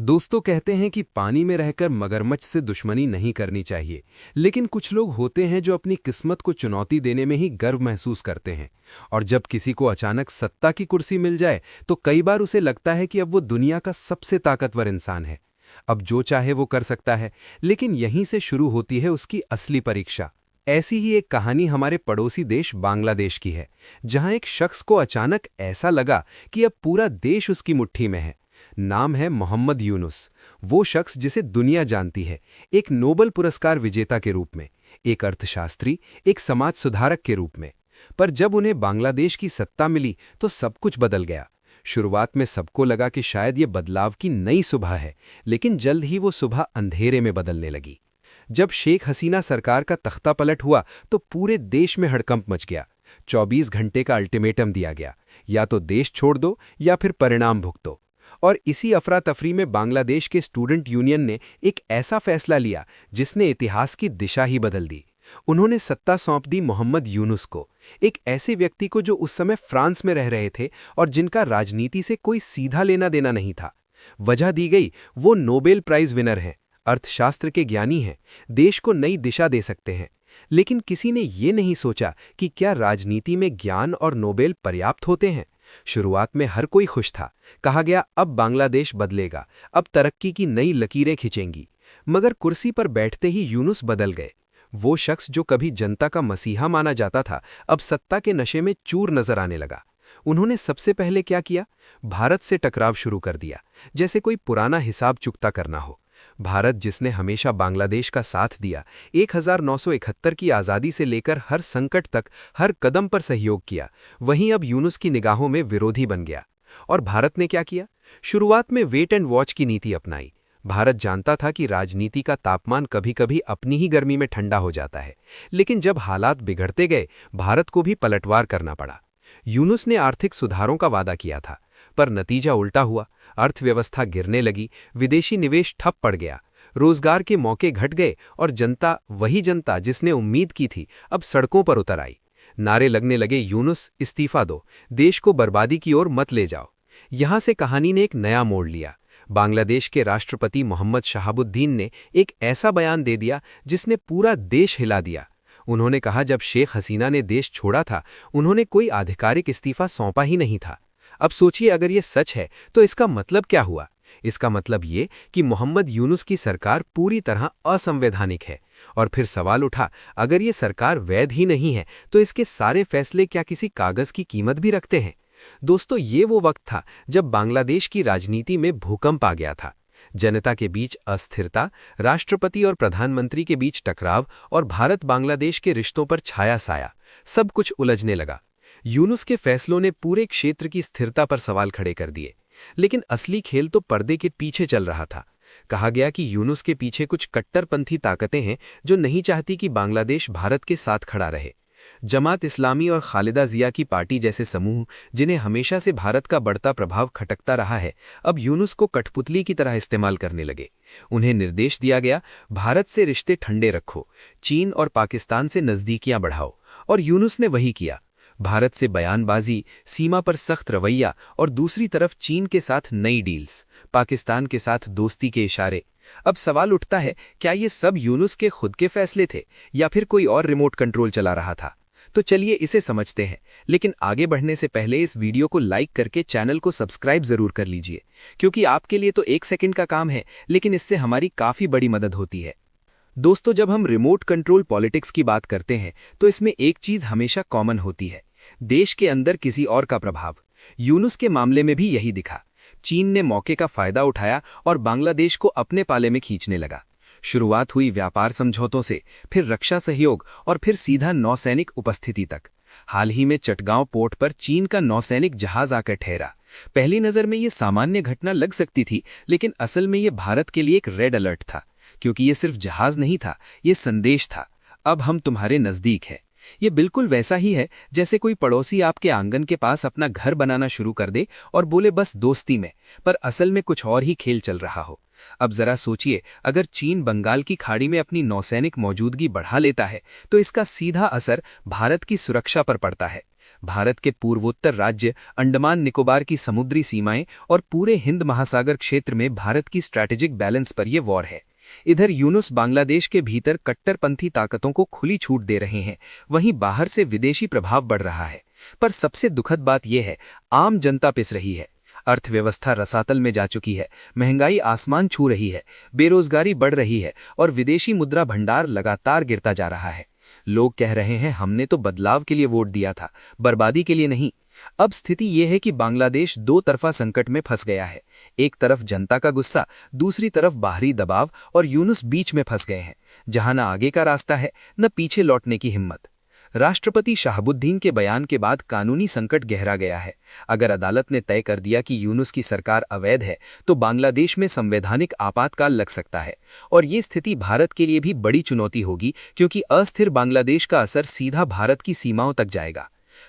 दोस्तों कहते हैं कि पानी में रहकर मगरमच्छ से दुश्मनी नहीं करनी चाहिए, लेकिन कुछ लोग होते हैं जो अपनी किस्मत को चुनौती देने में ही गर्व महसूस करते हैं। और जब किसी को अचानक सत्ता की कुर्सी मिल जाए तो कई बार उसे लगता है कि अब वो दुनिया का सबसे ताकतवर इंसान है। अब जो चाहे वो कर सकता है, लेकिन यहीं से शुरू होती है उसकी असली परीक्षा। ऐसी ही एक कहानी हमारे पड़ोसी देश बांग्लादेश की है, जहां एक शख्स को अचानक ऐसा लगा कि अब पूरा देश उसकी मुट्ठी में है। नाम है मोहम्मद यूनुस। वो शख्स जिसे दुनिया जानती है, एक नोबेल पुरस्कार विजेता के रूप में, एक अर्थशास्त्री, एक समाज सुधारक के रूप में। पर जब उन्हें बांग्लादेश की सत्ता मिली तो सब कुछ बदल गया। शुरुआत में सबको लगा कि शायद ये बदलाव की नई सुबह है, लेकिन जल्द ही वो सुबह अंधेरे में बदलने लगी। जब शेख हसीना सरकार का तख्ता पलट हुआ तो पूरे देश में हड़कंप मच गया। 24 घंटे का अल्टीमेटम दिया गया, या तो देश छोड़ दो या फिर परिणाम भुगतो। और इसी अफरा तफरी में बांग्लादेश के स्टूडेंट यूनियन ने एक ऐसा फैसला लिया जिसने इतिहास की दिशा ही बदल दी। उन्होंने सत्ता सौंप दी मोहम्मद यूनुस को, एक ऐसे व्यक्ति को जो उस समय फ्रांस में रह रहे थे और जिनका राजनीति से कोई सीधा लेना देना नहीं था। वजह दी गई, वो नोबेल प्राइज विनर हैं, अर्थशास्त्र के ज्ञानी हैं, देश को नई दिशा दे सकते हैं। लेकिन किसी ने ये नहीं सोचा कि क्या राजनीति में ज्ञान और नोबेल पर्याप्त होते हैं। शुरुआत में हर कोई खुश था। कहा गया अब बांग्लादेश बदलेगा, अब तरक्की की नई लकीरें खिंचेंगी। मगर कुर्सी पर बैठते ही यूनुस बदल गए। वो शख्स जो कभी जनता का मसीहा माना जाता था, अब सत्ता के नशे में चूर नजर आने लगा। उन्होंने सबसे पहले क्या किया? भारत से टकराव शुरू कर दिया, जैसे कोई पुराना हिसाब चुकता करना हो। भारत जिसने हमेशा बांग्लादेश का साथ दिया, 1971 की आज़ादी से लेकर हर संकट तक हर कदम पर सहयोग किया, वहीं अब यूनुस की निगाहों में विरोधी बन गया। और भारत ने क्या किया? शुरुआत में वेट एंड वॉच की नीति अपनाई। भारत जानता था कि राजनीति का तापमान कभी कभी अपनी ही गर्मी में ठंडा हो जाता है, लेकिन जब हालात बिगड़ते गए, भारत को भी पलटवार करना पड़ा। यूनुस ने आर्थिक सुधारों का वादा किया था, पर नतीजा उल्टा हुआ। अर्थव्यवस्था गिरने लगी, विदेशी निवेश ठप पड़ गया, रोजगार के मौके घट गए और जनता, वही जनता जिसने उम्मीद की थी, अब सड़कों पर उतर आई। नारे लगने लगे, यूनुस इस्तीफा दो, देश को बर्बादी की ओर मत ले जाओ। यहां से कहानी ने एक नया मोड़ लिया। बांग्लादेश के राष्ट्रपति मोहम्मद शहाबुद्दीन ने एक ऐसा बयान दे दिया जिसने पूरा देश हिला दिया। उन्होंने कहा, जब शेख हसीना ने देश छोड़ा था, उन्होंने कोई आधिकारिक इस्तीफा सौंपा ही नहीं था। अब सोचिए, अगर ये सच है तो इसका मतलब क्या हुआ? इसका मतलब ये कि मोहम्मद यूनुस की सरकार पूरी तरह असंवैधानिक है। और फिर सवाल उठा, अगर ये सरकार वैध ही नहीं है तो इसके सारे फैसले क्या किसी कागज की कीमत भी रखते हैं? दोस्तों, ये वो वक्त था जब बांग्लादेश की राजनीति में भूकंप आ गया था। जनता के बीच अस्थिरता, राष्ट्रपति और प्रधानमंत्री के बीच टकराव और भारत बांग्लादेश के रिश्तों पर छाया साया, सब कुछ उलझने लगा। यूनुस के फैसलों ने पूरे क्षेत्र की स्थिरता पर सवाल खड़े कर दिए। लेकिन असली खेल तो पर्दे के पीछे चल रहा था। कहा गया कि यूनुस के पीछे कुछ कट्टरपंथी ताकतें हैं जो नहीं चाहती कि बांग्लादेश भारत के साथ खड़ा रहे। जमात इस्लामी और खालिदा जिया की पार्टी जैसे समूह, जिन्हें हमेशा से भारत का बढ़ता प्रभाव खटकता रहा है, अब यूनुस को कठपुतली की तरह इस्तेमाल करने लगे। उन्हें निर्देश दिया गया, भारत से रिश्ते ठंडे रखो, चीन और पाकिस्तान से नजदीकियां बढ़ाओ। और यूनुस ने वही किया। भारत से बयानबाजी, सीमा पर सख्त रवैया और दूसरी तरफ चीन के साथ नई डील्स, पाकिस्तान के साथ दोस्ती के इशारे। अब सवाल उठता है, क्या ये सब यूनुस के खुद के फैसले थे या फिर कोई और रिमोट कंट्रोल चला रहा था? तो चलिए इसे समझते हैं। लेकिन आगे बढ़ने से पहले इस वीडियो को लाइक करके चैनल को सब्सक्राइब जरूर कर लीजिए, क्योंकि आपके लिए तो 1 सेकंड का काम है, लेकिन इससे हमारी काफी बड़ी मदद होती है। दोस्तों, जब हम रिमोट कंट्रोल पॉलिटिक्स की बात करते हैं तो इसमें एक चीज हमेशा कॉमन होती है, देश के अंदर किसी और का प्रभाव। यूनुस के मामले में भी यही दिखा। चीन ने मौके का फायदा उठाया और बांग्लादेश को अपने पाले में खींचने लगा। शुरुआत हुई व्यापार समझौतों से, फिर रक्षा सहयोग और फिर सीधा नौसैनिक उपस्थिति तक। हाल ही में चटगांव पोर्ट पर चीन का नौसैनिक जहाज आकर ठहरा। पहली नजर में ये सामान्य घटना लग सकती थी, लेकिन असल में ये भारत के लिए एक रेड अलर्ट था, क्योंकि ये सिर्फ जहाज नहीं था, ये संदेश था, अब हम तुम्हारे नजदीक हैं। ये बिल्कुल वैसा ही है जैसे कोई पड़ोसी आपके आंगन के पास अपना घर बनाना शुरू कर दे और बोले बस दोस्ती में, पर असल में कुछ और ही खेल चल रहा हो। अब जरा सोचिए, अगर चीन बंगाल की खाड़ी में अपनी नौसैनिक मौजूदगी बढ़ा लेता है तो इसका सीधा असर भारत की सुरक्षा पर पड़ता है। भारत के पूर्वोत्तर राज्य, अंडमान निकोबार की समुद्री सीमाएं और पूरे हिंद महासागर क्षेत्र में भारत की स्ट्रैटेजिक बैलेंस पर यह वॉर है। इधर यूनुस बांग्लादेश के भीतर कट्टरपंथी ताकतों को खुली छूट दे रहे हैं, वहीं बाहर से विदेशी प्रभाव बढ़ रहा है। पर सबसे दुखद बात यह है, आम जनता पिस रही है। अर्थव्यवस्था रसातल में जा चुकी है, महंगाई आसमान छू रही है, बेरोजगारी बढ़ रही है और विदेशी मुद्रा भंडार लगातार गिरता जा रहा है। लोग कह रहे हैं, हमने तो बदलाव के लिए वोट दिया था, बर्बादी के लिए नहीं। अब स्थिति यह है कि बांग्लादेश दो तरफा संकट में फंस गया है। एक तरफ जनता का गुस्सा, दूसरी तरफ बाहरी दबाव और यूनुस बीच में फंस गए हैं, जहां न आगे का रास्ता है न पीछे लौटने की हिम्मत। राष्ट्रपति शाहबुद्दीन के बयान के बाद कानूनी संकट गहरा गया है। अगर अदालत ने तय कर दिया कि यूनुस की सरकार अवैध है, तो बांग्लादेश में संवैधानिक आपातकाल लग सकता है और ये स्थिति भारत के लिए भी बड़ी चुनौती होगी, क्योंकि अस्थिर बांग्लादेश का असर सीधा भारत की सीमाओं तक जाएगा।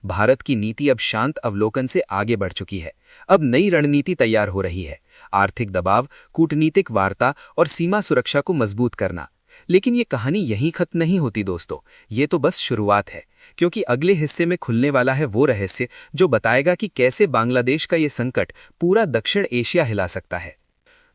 भारत की नीति अब शांत अवलोकन से आगे बढ़ चुकी है। अब नई रणनीति तैयार हो रही है, आर्थिक दबाव, कूटनीतिक वार्ता और सीमा सुरक्षा को मजबूत करना। लेकिन ये कहानी यहीं खत्म नहीं होती दोस्तों, ये तो बस शुरुआत है, क्योंकि अगले हिस्से में खुलने वाला है वो रहस्य जो बताएगा कि कैसे बांग्लादेश का ये संकट पूरा दक्षिण एशिया हिला सकता है।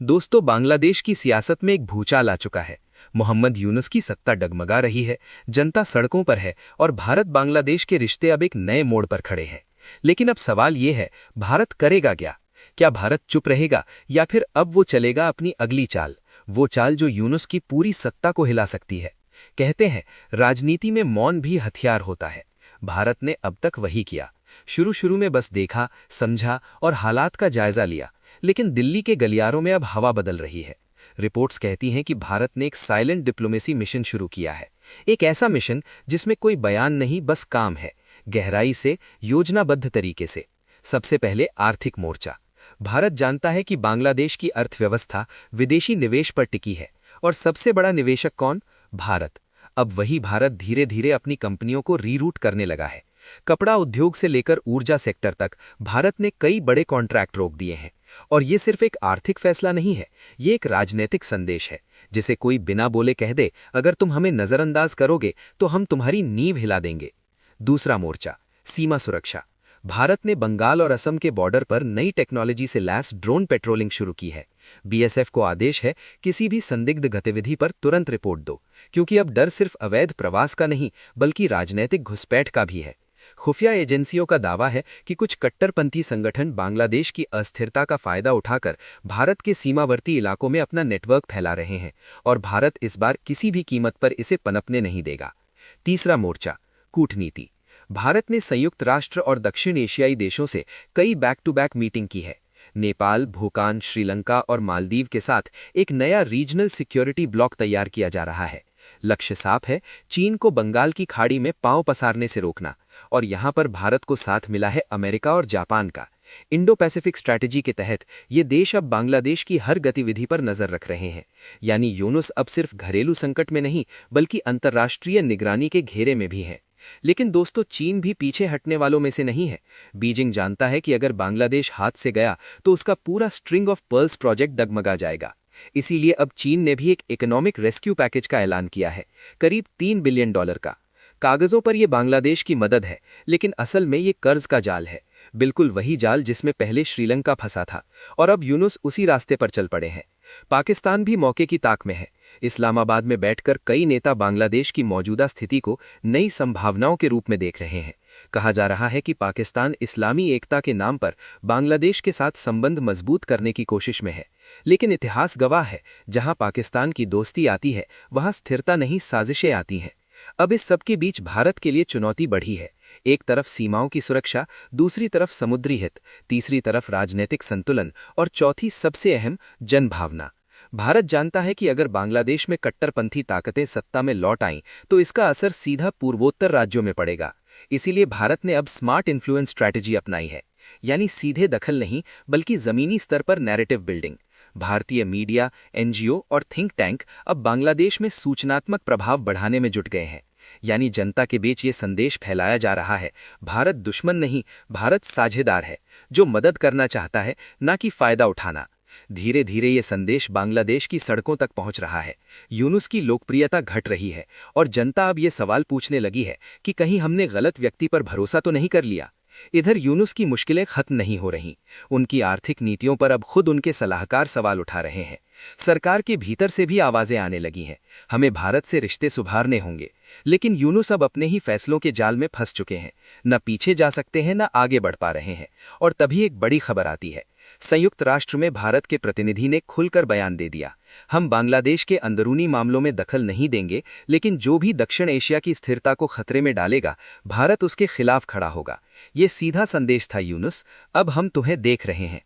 दोस्तों, बांग्लादेश की सियासत में एक भूचाल आ चुका है। मोहम्मद यूनुस की सत्ता डगमगा रही है, जनता सड़कों पर है और भारत बांग्लादेश के रिश्ते अब एक नए मोड़ पर खड़े हैं। लेकिन अब सवाल ये है, भारत करेगा क्या? क्या भारत चुप रहेगा या फिर अब वो चलेगा अपनी अगली चाल, वो चाल जो यूनुस की पूरी सत्ता को हिला सकती है? कहते हैं, राजनीति में मौन भी हथियार होता है। भारत ने अब तक वही किया। शुरू में बस देखा, समझा और हालात का जायजा लिया। लेकिन दिल्ली के गलियारों में अब हवा बदल रही है। रिपोर्ट्स कहती हैं कि भारत ने एक साइलेंट डिप्लोमेसी मिशन शुरू किया है। एक ऐसा मिशन जिसमें कोई बयान नहीं, बस काम है, गहराई से, योजनाबद्ध तरीके से। सबसे पहले आर्थिक मोर्चा। भारत जानता है कि बांग्लादेश की अर्थव्यवस्था विदेशी निवेश पर टिकी है और सबसे बड़ा निवेशक कौन? भारत। अब वही भारत धीरे धीरे अपनी कंपनियों को रीरूट करने लगा है। कपड़ा उद्योग से लेकर ऊर्जा सेक्टर तक भारत ने कई बड़े कॉन्ट्रैक्ट रोक दिए हैं। और ये सिर्फ एक आर्थिक फैसला नहीं है, ये एक राजनीतिक संदेश है, जिसे कोई बिना बोले कह दे, अगर तुम हमें नजरअंदाज करोगे तो हम तुम्हारी नींव हिला देंगे। दूसरा मोर्चा, सीमा सुरक्षा। भारत ने बंगाल और असम के बॉर्डर पर नई टेक्नोलॉजी से लैस ड्रोन पेट्रोलिंग शुरू की है। बीएसएफ को आदेश है, किसी भी संदिग्ध गतिविधि पर तुरंत रिपोर्ट दो, क्योंकि अब डर सिर्फ अवैध प्रवास का नहीं बल्कि राजनीतिक घुसपैठ का भी है। खुफिया एजेंसियों का दावा है कि कुछ कट्टरपंथी संगठन बांग्लादेश की अस्थिरता का फायदा उठाकर भारत के सीमावर्ती इलाकों में अपना नेटवर्क फैला रहे हैं और भारत इस बार किसी भी कीमत पर इसे पनपने नहीं देगा। तीसरा मोर्चा, कूटनीति। भारत ने संयुक्त राष्ट्र और दक्षिण एशियाई देशों से कई बैक टू बैक मीटिंग की है। नेपाल, भूटान, श्रीलंका और मालदीव के साथ एक नया रीजनल सिक्योरिटी ब्लॉक तैयार किया जा रहा है। लक्ष्य साफ है, चीन को बंगाल की खाड़ी में पांव पसारने से रोकना। और यहां पर भारत को साथ मिला है अमेरिका और जापान का। इंडो पैसिफिक स्ट्रैटेजी के तहत ये देश अब बांग्लादेश की हर गतिविधि पर नजर रख रहे हैं। यानी यूनुस अब सिर्फ घरेलू संकट में नहीं बल्कि अंतर्राष्ट्रीय निगरानी के घेरे में भी है। लेकिन दोस्तों, चीन भी पीछे हटने वालों में से नहीं है। बीजिंग जानता है कि अगर बांग्लादेश हाथ से गया तो उसका पूरा स्ट्रिंग ऑफ पर्ल्स प्रोजेक्ट डगमगा जाएगा। इसीलिए अब चीन ने भी एक इकोनॉमिक रेस्क्यू पैकेज का ऐलान किया है, करीब $3 बिलियन का। कागजों पर यह बांग्लादेश की मदद है, लेकिन असल में ये कर्ज का जाल है, बिल्कुल वही जाल जिसमें पहले श्रीलंका फंसा था। और अब यूनुस उसी रास्ते पर चल पड़े हैं। पाकिस्तान भी मौके की ताक में है। इस्लामाबाद में बैठकर कई नेता बांग्लादेश की मौजूदा स्थिति को नई संभावनाओं के रूप में देख रहे हैं। कहा जा रहा है कि पाकिस्तान इस्लामी एकता के नाम पर बांग्लादेश के साथ संबंध मजबूत करने की कोशिश में है। लेकिन इतिहास गवाह है, जहां पाकिस्तान की दोस्ती आती है वहां स्थिरता नहीं, साजिशें आती हैं। अब इस सब के बीच भारत के लिए चुनौती बढ़ी है। एक तरफ सीमाओं की सुरक्षा, दूसरी तरफ समुद्री हित, तीसरी तरफ राजनीतिक संतुलन और चौथी सबसे अहम, जनभावना। भारत जानता है कि अगर बांग्लादेश में कट्टरपंथी ताकतें सत्ता में लौट आईं तो इसका असर सीधा पूर्वोत्तर राज्यों में पड़ेगा। इसीलिए भारत ने अब स्मार्ट इन्फ्लुएंस स्ट्रैटेजी अपनाई है, यानी सीधे दखल नहीं बल्कि जमीनी स्तर पर नैरेटिव बिल्डिंग। भारतीय मीडिया, एनजीओ और थिंक टैंक अब बांग्लादेश में सूचनात्मक प्रभाव बढ़ाने में जुट गए हैं। यानी जनता के बीच ये संदेश फैलाया जा रहा है, भारत दुश्मन नहीं, भारत साझेदार है, जो मदद करना चाहता है, ना कि फायदा उठाना। धीरे धीरे ये संदेश बांग्लादेश की सड़कों तक पहुंच रहा है। यूनुस की लोकप्रियता घट रही है और जनता अब ये सवाल पूछने लगी है कि कहीं हमने गलत व्यक्ति पर भरोसा तो नहीं कर लिया। इधर यूनुस की मुश्किलें खत्म नहीं हो रहीं। उनकी आर्थिक नीतियों पर अब खुद उनके सलाहकार सवाल उठा रहे हैं। सरकार के भीतर से भी आवाजें आने लगी हैं, हमें भारत से रिश्ते सुधारने होंगे। लेकिन यूनुस अब अपने ही फैसलों के जाल में फंस चुके हैं, न पीछे जा सकते हैं न आगे बढ़ पा रहे हैं। और तभी एक बड़ी खबर आती है। संयुक्त राष्ट्र में भारत के प्रतिनिधि ने खुलकर बयान दे दिया, हम बांग्लादेश के अंदरूनी मामलों में दखल नहीं देंगे, लेकिन जो भी दक्षिण एशिया की स्थिरता को खतरे में डालेगा, भारत उसके खिलाफ खड़ा होगा। ये सीधा संदेश था यूनुस, अब हम तुम्हें देख रहे हैं।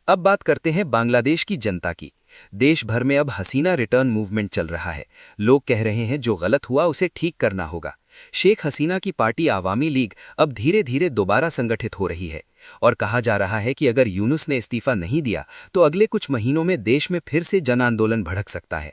अब बात करते हैं बांग्लादेश की जनता की। देश भर में अब हसीना रिटर्न मूवमेंट चल रहा है। लोग कह रहे हैं जो गलत हुआ उसे ठीक करना होगा। शेख हसीना की पार्टी आवामी लीग अब धीरे धीरे दोबारा संगठित हो रही है और कहा जा रहा है कि अगर यूनुस ने इस्तीफा नहीं दिया तो अगले कुछ महीनों में देश में फिर से जन आंदोलन भड़क सकता है।